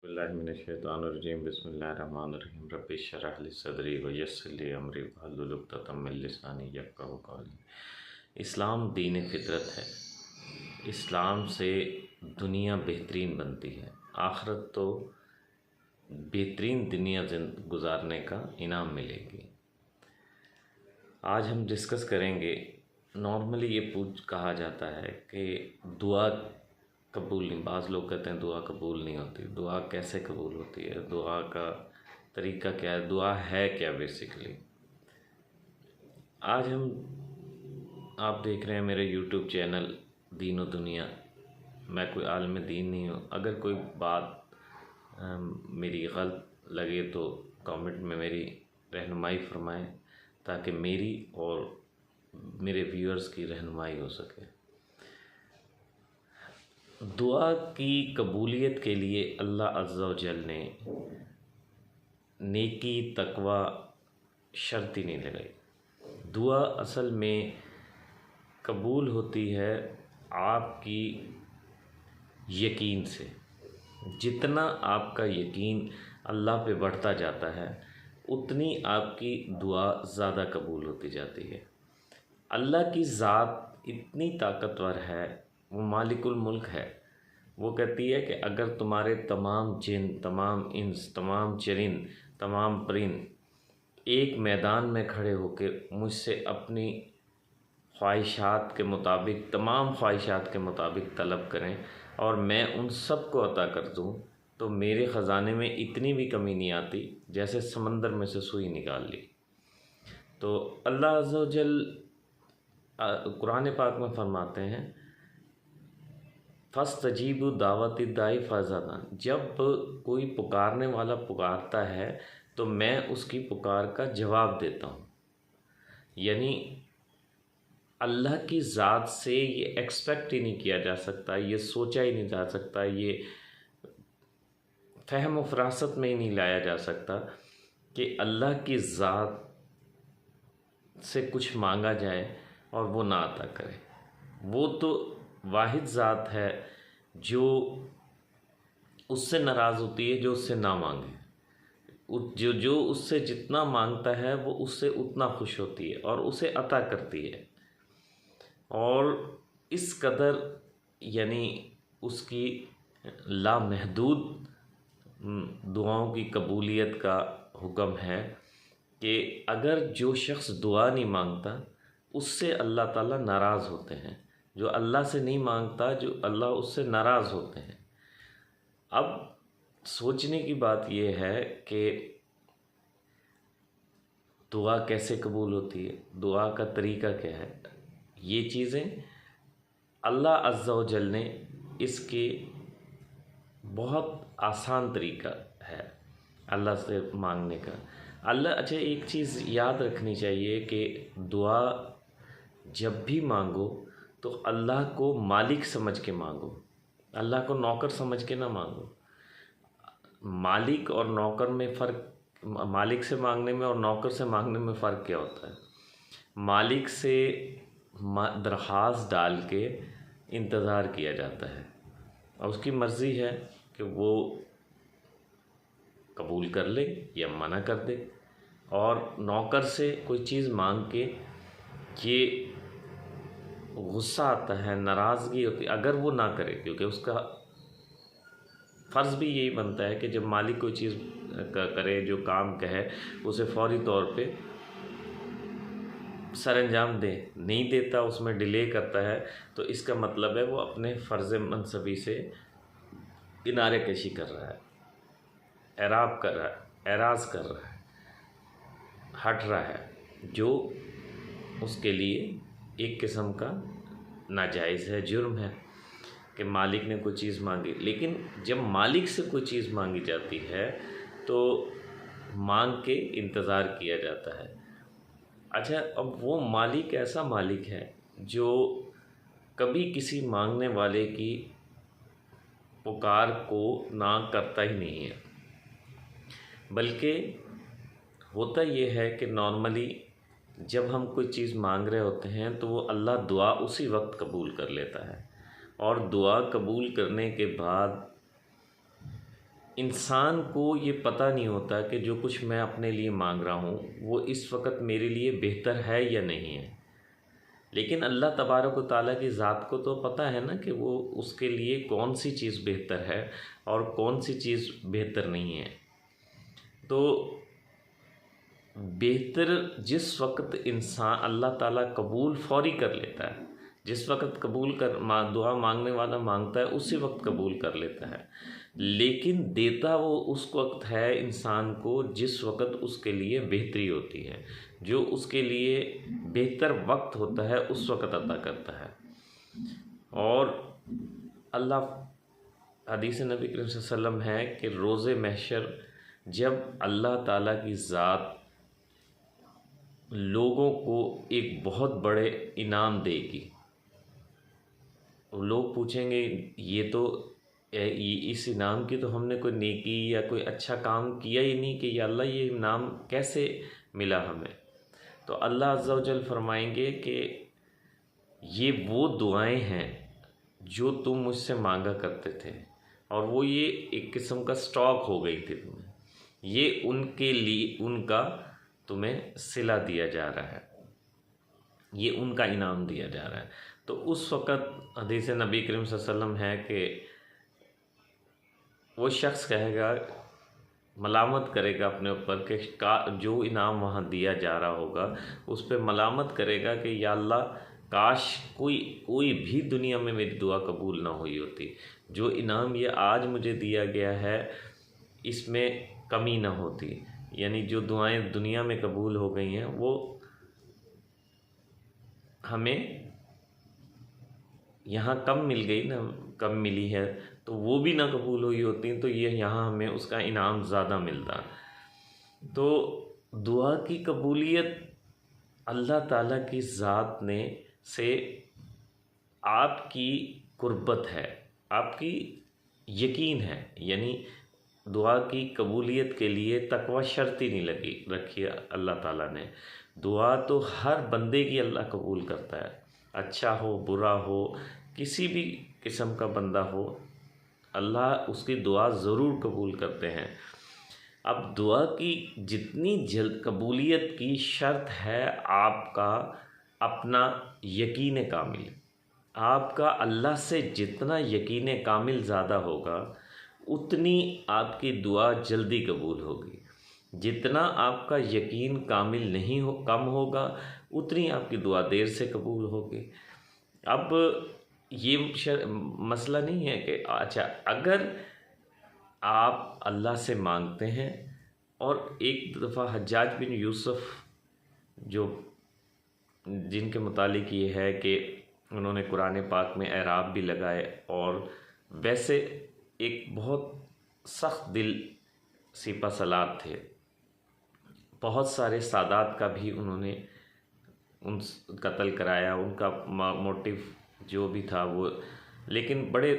बिस्मिल्लाहिर्रहमानिर्रहीम बिस्मिल्लाहिर्रहमानिर्रहीम रब्बि इश्रह ली सदरी व यस्सिर ली अमरी वहलुल उक़दतम मिन लिसानी यफ़क़हू क़ौली। इस्लाम दीन फितरत है। इस्लाम से दुनिया बेहतरीन बनती है, आखिरत तो बेहतरीन दुनिया गुजारने का इनाम मिलेगी। आज हम डिस्कस करेंगे। नॉर्मली ये कहा जाता है कि दुआ कबूल नहीं, बाज़ लोग कहते हैं दुआ कबूल नहीं होती। दुआ कैसे कबूल होती है? दुआ का तरीका क्या है? दुआ है क्या बेसिकली? आज आप देख रहे हैं मेरे यूट्यूब चैनल दीन व दुनिया। मैं कोई आलिम दीन नहीं हूँ। अगर कोई बात मेरी गलत लगे तो कमेंट में मेरी रहनुमाई फरमाएं, ताकि मेरी और मेरे व्यूअर्स की रहनुमाई हो सके। दुआ की कबूलियत के लिए अल्लाह अज़्ज़ा व जल ने नेकी तकवा शर्त ही नहीं लगाई। दुआ असल में कबूल होती है आपकी यकीन से। जितना आपका यकीन अल्लाह पे बढ़ता जाता है, उतनी आपकी दुआ ज़्यादा कबूल होती जाती है। अल्लाह की ज़ात इतनी ताकतवर है, वो मालिकुल मुल्क है। वो कहती है कि अगर तुम्हारे तमाम जिन, तमाम इंस, तमाम चरिंद, तमाम परिंद एक मैदान में खड़े होकर मुझसे अपनी ख्वाहिशात के मुताबिक, तमाम ख्वाहिशात के मुताबिक तलब करें और मैं उन सब को अता कर दूँ, तो मेरे ख़जाने में इतनी भी कमी नहीं आती जैसे समंदर में से सुई निकाल ली। तो अल्लाह अज़्ज़ा व जल कुरान पाक में फरमाते हैं, फ़स्तजीबू दावत दाई फ़ज़ादान। जब कोई पुकारने वाला पुकारता है तो मैं उसकी पुकार का जवाब देता हूँ। यानी अल्लाह की ज़ात से ये एक्सपेक्ट ही नहीं किया जा सकता, ये सोचा ही नहीं जा सकता, ये फ़हम व फ़रासत में ही नहीं लाया जा सकता कि अल्लाह की ज़ात से कुछ मांगा जाए और वो ना अता करे। वो तो वाहिद ज़ात है जो उससे नाराज़ होती है जो उससे ना मांगे। जो उससे जितना मांगता है वो उससे उतना खुश होती है और उसे अता करती है। और इस कदर यानी उसकी लामहदूद दुआओं की कबूलियत का हुक्म है कि अगर जो शख्स दुआ नहीं मांगता उससे अल्लाह ताला नाराज़ होते हैं। जो अल्लाह से नहीं मांगता, जो अल्लाह उससे नाराज़ होते हैं। अब सोचने की बात यह है कि दुआ कैसे कबूल होती है, दुआ का तरीका क्या है। ये चीज़ें अल्लाह अज़्ज़ा व जल ने इसके बहुत आसान तरीका है अल्लाह से मांगने का। अच्छा, एक चीज़ याद रखनी चाहिए कि दुआ जब भी मांगो तो अल्लाह को मालिक समझ के मांगो, अल्लाह को नौकर समझ के ना मांगो। मालिक और नौकर में फ़र्क, मालिक से मांगने में और नौकर से मांगने में फ़र्क क्या होता है? मालिक से दरख्वास्त डाल के इंतज़ार किया जाता है और उसकी मर्ज़ी है कि वो कबूल कर ले या मना कर दे। और नौकर से कोई चीज़ मांग के ये गुस्सा आता है, नाराज़गी होती है अगर वो ना करे, क्योंकि उसका फ़र्ज़ भी यही बनता है कि जब मालिक कोई चीज़ करे, जो काम कहे, उसे फ़ौरी तौर पे सरअंजाम दे। नहीं देता, उसमें डिले करता है, तो इसका मतलब है वो अपने फ़र्ज़ मनसबी से किनारे कशी कर रहा है, एराब कर रहा है, एराज़ कर रहा है, हट रहा है, जो उसके लिए एक किस्म का नाजायज़ है, जुर्म है कि मालिक ने कोई चीज़ मांगी। लेकिन जब मालिक से कोई चीज़ मांगी जाती है तो मांग के इंतज़ार किया जाता है। अच्छा, अब वो मालिक ऐसा मालिक है जो कभी किसी मांगने वाले की पुकार को ना करता ही नहीं है। बल्कि होता ये है कि नॉर्मली जब हम कोई चीज़ मांग रहे होते हैं तो वो अल्लाह दुआ उसी वक्त कबूल कर लेता है। और दुआ कबूल करने के बाद इंसान को ये पता नहीं होता कि जो कुछ मैं अपने लिए मांग रहा हूँ वो इस वक्त मेरे लिए बेहतर है या नहीं है। लेकिन अल्लाह तबारक व तआला की ज़ात को तो पता है ना कि वो उसके लिए कौन सी चीज़ बेहतर है और कौन सी चीज़ बेहतर नहीं है। तो बेहतर जिस वक्त इंसान अल्लाह ताला कबूल फौरी कर लेता है, जिस वक्त कबूल कर दुआ मांगने वाला मांगता है उसी वक्त कबूल कर लेता है। लेकिन देता वो उस वक्त है इंसान को जिस वक्त उसके लिए बेहतरी होती है, जो उसके लिए बेहतर वक्त होता है उस वक्त अता करता है। और अल्लाह हदीस नबी करीम सल्लल्लाहु अलैहि वसल्लम है कि रोज़े महशर जब अल्लाह ताला की ज़ात लोगों को एक बहुत बड़े इनाम देगी, लोग पूछेंगे ये तो इस इनाम की तो हमने कोई नेकी या कोई अच्छा काम किया ही नहीं कि या अल्लाह ये इनाम कैसे मिला हमें। तो अल्लाह अज़्ज़ा व जल फरमाएंगे कि ये वो दुआएं हैं जो तुम मुझसे मांगा करते थे और वो ये एक किस्म का स्टॉक हो गई थी तुम्हें, ये उनके लिए उनका तुम्हें सिला दिया जा रहा है, ये उनका इनाम दिया जा रहा है। तो उस वक़्त हदीस नबी करीम सल्लल्लाहु अलैहि वसल्लम है कि वो शख्स कहेगा, मलामत करेगा अपने ऊपर कि जो इनाम वहाँ दिया जा रहा होगा उस पर मलामत करेगा कि या अल्लाह काश कोई भी दुनिया में मेरी दुआ कबूल ना हुई होती, जो इनाम ये आज मुझे दिया गया है इसमें कमी ना होती, यानी जो दुआएं दुनिया में कबूल हो गई हैं वो हमें यहाँ कम मिल गई ना, कम मिली है तो वो भी ना कबूल हुई होती तो ये यहाँ हमें उसका इनाम ज़्यादा मिलता। तो दुआ की कबूलियत अल्लाह ताला की ज़ात ने से आपकी कुर्बत है, आपकी यकीन है, यानी दुआ की कबूलियत के लिए तकवा शर्त ही नहीं लगी रखी है अल्लाह ताला ने। दुआ तो हर बंदे की अल्लाह कबूल करता है, अच्छा हो बुरा हो, किसी भी किस्म का बंदा हो, अल्लाह उसकी दुआ ज़रूर कबूल करते हैं। अब दुआ की जितनी जल्द कबूलियत की शर्त है आपका अपना यकीन कामिल, आपका अल्लाह से जितना यकीन कामिल ज़्यादा होगा उतनी आपकी दुआ जल्दी कबूल होगी। जितना आपका यकीन कामिल नहीं हो कम होगा उतनी आपकी दुआ देर से कबूल होगी। अब ये मसला नहीं है कि अच्छा अगर आप अल्लाह से मांगते हैं, और एक दफ़ा हज्जाज बिन यूसुफ जो जिनके मुतालिक ये है कि उन्होंने कुरान पाक में एराब भी लगाए और वैसे एक बहुत सख्त दिल सिपा सलात थे, बहुत सारे सादात का भी उन्होंने उन कत्ल कराया, उनका मोटिव जो भी था वो, लेकिन बड़े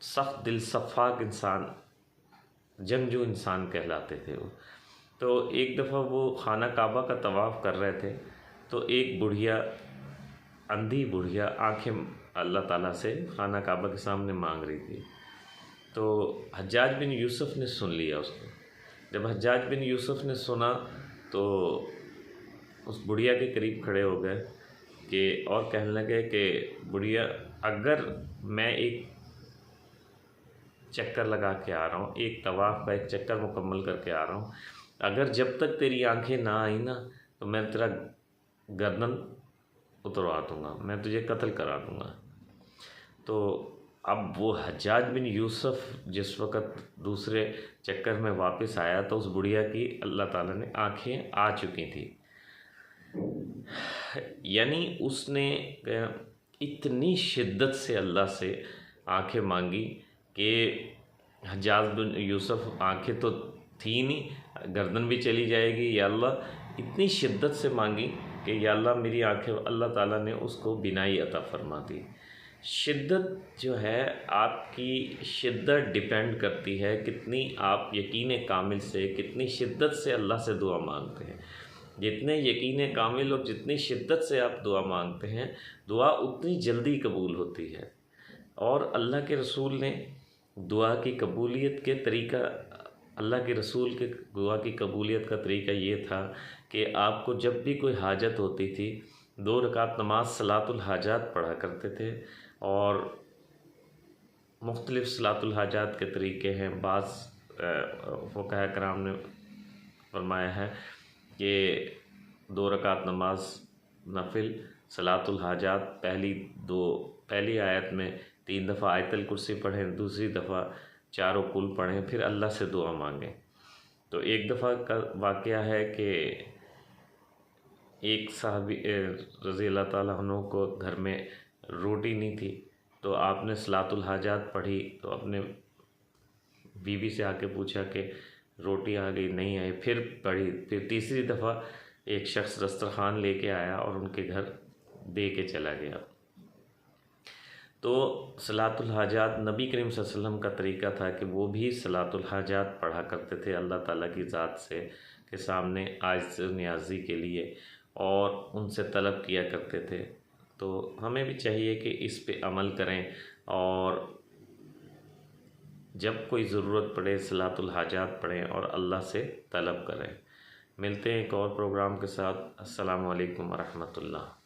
सख्त दिल सफ़ाक इंसान, जंगजू इंसान कहलाते थे वो। तो एक दफ़ा वो खाना काबा का तवाफ़ कर रहे थे तो एक बुढ़िया, अंधी बुढ़िया आंखें अल्लाह ताला से खाना काबा के सामने मांग रही थी। तो हज्जाज बिन यूसुफ ने सुन लिया उसको। जब हज्जाज बिन यूसुफ ने सुना तो उस बुढ़िया के करीब खड़े हो गए कि और कहने लगे कि बुढ़िया, अगर मैं एक चक्कर लगा के आ रहा हूँ, एक तवाफ़ का एक चक्कर मुकम्मल करके आ रहा हूँ, अगर जब तक तेरी आंखें ना आई ना तो मैं तेरा गर्दन उतरवा दूँगा, मैं तुझे कत्ल करा दूँगा। तो अब वो हज्जाज बिन यूसुफ जिस वक़्त दूसरे चक्कर में वापस आया तो उस बुढ़िया की अल्लाह ताला ने आंखें आ चुकी थी, यानी उसने इतनी शिद्दत से अल्लाह से आंखें मांगी कि हज्जाज बिन यूसुफ आंखें तो थी नहीं, गर्दन भी चली जाएगी, या अल्लाह इतनी शिद्दत से मांगी कि या अल्लाह मेरी आंखें, अल्लाह ताला ने उसको बिनाई अता फरमा दी। शिद्दत जो है आपकी शिद्दत डिपेंड करती है कितनी आप यकीन कामिल से, कितनी शिद्दत से अल्लाह से दुआ मांगते हैं। जितने यकीन कामिल और जितनी शिद्दत से आप दुआ मांगते हैं, दुआ उतनी जल्दी कबूल होती है। और अल्लाह के रसूल ने दुआ की कबूलियत के तरीका, अल्लाह के रसूल के दुआ की कबूलियत का तरीका ये था कि आपको जब भी कोई हाजत होती थी 2 रकात नमाज सलातुल हाजात पढ़ा करते थे। और मुख्तलिफ़ सलातुल हाजात के तरीके हैं। बाज़ फ़ुक़हा कराम ने फरमाया है कि 2 रकात नमाज नफिल सलातुल हाजात, पहली आयत में 3 दफ़ा आयतल कुर्सी पढ़ें, दूसरी दफ़ा चारों कुल पढ़ें, फिर अल्लाह से दुआ मांगें। तो एक दफ़ा का वाक़या है कि एक साहबी रज़ी अल्लाह ताला अन्हु को घर में रोटी नहीं थी, तो आपने सलातुल हाजात पढ़ी तो अपने बीवी से आके पूछा कि रोटी आ गई, नहीं आई। फिर पढ़ी, फिर तीसरी दफ़ा एक शख्स दस्तरखान लेके आया और उनके घर दे के चला गया। तो सलातुल हाजात नबी करीम सल्लल्लाहु अलैहि वसल्लम का तरीका था कि वो भी सलातुल हाजात पढ़ा करते थे अल्लाह ताला की ज़ात से के सामने आजिज़ नियाज़ी के लिए, और उनसे तलब किया करते थे। तो हमें भी चाहिए कि इस पे अमल करें और जब कोई ज़रूरत पड़े सलातुल हाजात पढ़ें और अल्लाह से तलब करें। मिलते हैं एक और प्रोग्राम के साथ। अस्सलामु अलैकुम व रहमतुल्लाह।